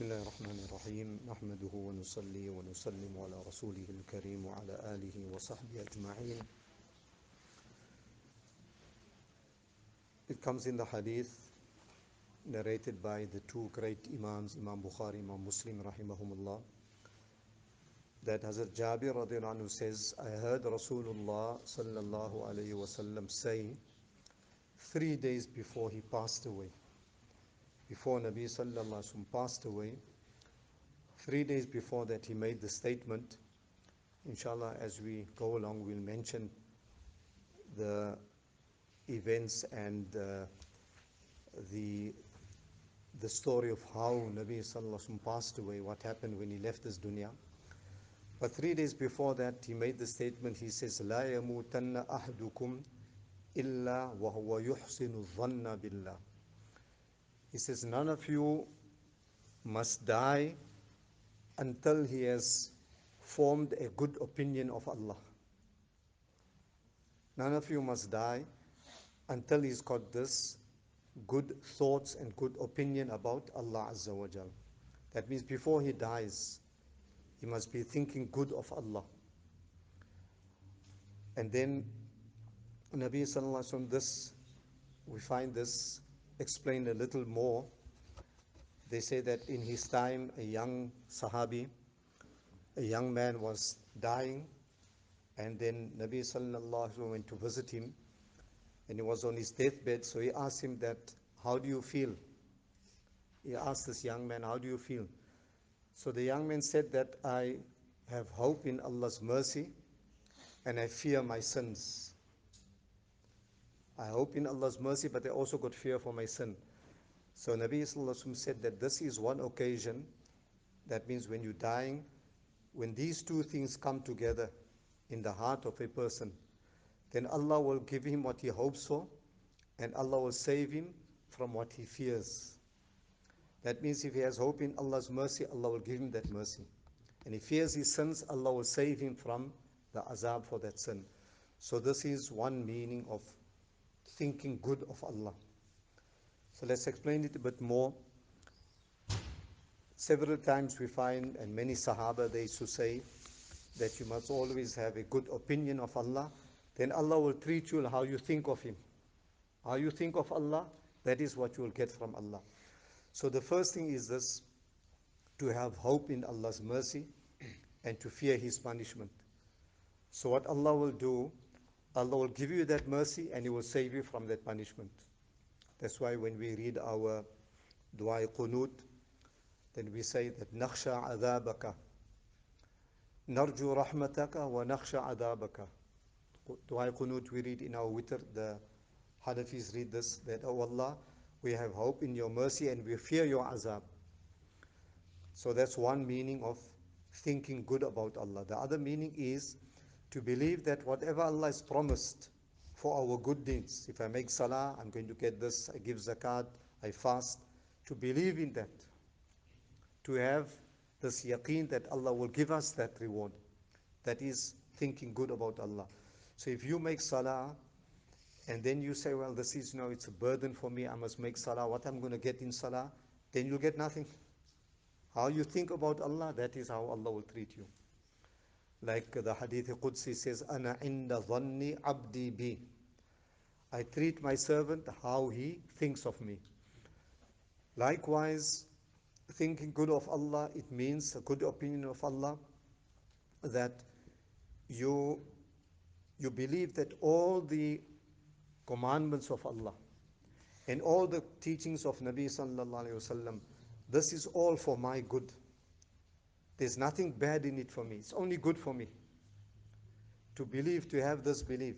بسم الله الرحمن الرحيم نحمده ونصلي ونسلم على رسوله الكريم وعلى آله وصحبه أجمعين. It comes in the hadith narrated by the two great Imams, Imam Bukhari, Imam Muslim rahimahumullah, that Hazrat Jabir radiallahu anhu says, I heard Rasulullah sallallahu alayhi wasallam say 3 days before he passed away, before Nabi sallallahu alayhi wasallam passed away, 3 days before that he made the statement. Inshallah, as we go along, we'll mention the events and the story of how Nabi sallallahu alaihi wasallam passed away, what happened when he left this dunya. But 3 days before that, he made the statement. He says, "La yamutanna ahdukum illa wa huwa yuhsinu dhanna billah." He says, none of you must die until he has formed a good opinion of Allah. None of you must die until he's got this good thoughts and good opinion about Allah Azza wa Jal. That means before he dies, he must be thinking good of Allah. And then Nabi Sallallahu Alaihi Wasallam, this, we find this explained a little more. They say that in his time, a young Sahabi, a young man was dying, and then Nabi Sallallahu Alaihi Wasallam went to visit him, and he was on his deathbed. So he asked him that, how do you feel? He asked this young man, how do you feel? So the young man said that I have hope in Allah's mercy and I fear my sins. I hope in Allah's mercy, but I also got fear for my sin. So Nabi Sallallahu Alaihi Wasallam said that this is one occasion, that means when you're dying, when these two things come together in the heart of a person, then Allah will give him what he hopes for, and Allah will save him from what he fears. That means if he has hope in Allah's mercy, Allah will give him that mercy. And if he fears his sins, Allah will save him from the azab for that sin. So this is one meaning of thinking good of Allah. So let's explain it a bit more. Several times we find, and many Sahaba, they used to say that you must always have a good opinion of Allah. Then Allah will treat you how you think of Him. How you think of Allah, that is what you will get from Allah. So the first thing is this, to have hope in Allah's mercy and to fear His punishment. So what Allah will do, Allah will give you that mercy and He will save you from that punishment. That's why when we read our dua qunut, then we say that nakhsha adhabaka, narju rahmataka wa nakhsha adhabaka. Dua qunut we read in our witr, the Hanafis read this, that, oh Allah, we have hope in your mercy and we fear your azab. So that's one meaning of thinking good about Allah. The other meaning is to believe that whatever Allah has promised for our good deeds, if I make salah, I'm going to get this, I give zakat, I fast, to believe in that, to have this yaqeen that Allah will give us that reward. That is thinking good about Allah. So if you make salah, and then you say, well, this is, it's a burden for me, I must make salah, what I'm going to get in salah, then you'll get nothing. How you think about Allah, that is how Allah will treat you. Like the Hadith Qudsi says, Ana inda dhanni abdi bi. I treat my servant how he thinks of me. Likewise, thinking good of Allah, it means a good opinion of Allah, that you believe that all the commandments of Allah and all the teachings of Nabi Sallallahu Alaihi Wasallam, this is all for my good. There's nothing bad in it for me. It's only good for me. To believe, to have this belief,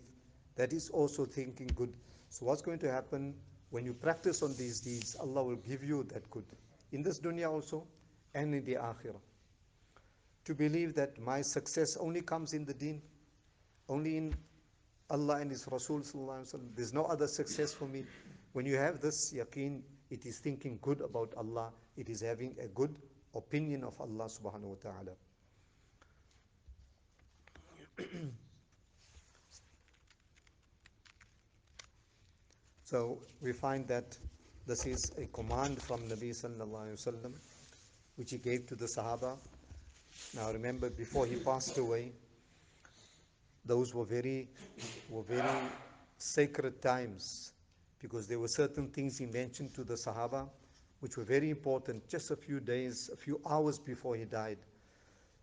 that is also thinking good. So what's going to happen when you practice on these deeds? Allah will give you that good in this dunya also and in the akhirah. To believe that my success only comes in the deen, only in Allah and His Rasul Sallallahu Alaihi Wasallam. There's no other success for me. When you have this yaqeen, it is thinking good about Allah. It is having a good opinion of Allah subhanahu wa ta'ala. So we find that this is a command from Nabi Sallallahu Alaihi Wasallam which he gave to the Sahaba. Now remember, before he passed away, those were very sacred times, because there were certain things he mentioned to the Sahaba which were very important just a few days, a few hours before he died.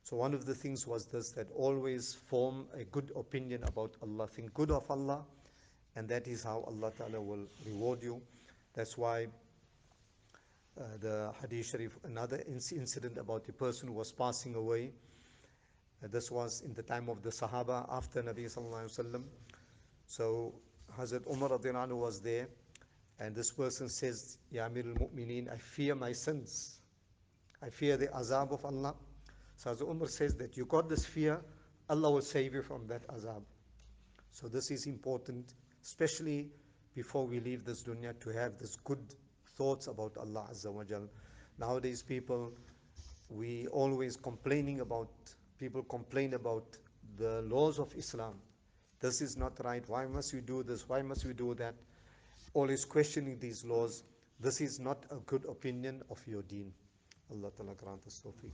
So one of the things was this, that always form a good opinion about Allah, think good of Allah, and that is how Allah Ta'ala will reward you. That's why the Hadith Sharif, another incident about a person who was passing away. This was in the time of the Sahaba after Nabi Sallallahu Alaihi Wasallam. So Hazrat Umar radiallahu anhu was there, and this person says, Ya Amir al-Mu'mineen, I fear my sins. I fear the azab of Allah. So Hazrat Umar says that you got this fear, Allah will save you from that azab. So this is important, especially before we leave this dunya, to have this good thoughts about Allah Azza wa Jal. Nowadays we always people complain about the laws of Islam. This is not right. Why must we do this? Why must we do that? Always questioning these laws. This is not a good opinion of your deen. Allah Ta'ala grant us tawfiq.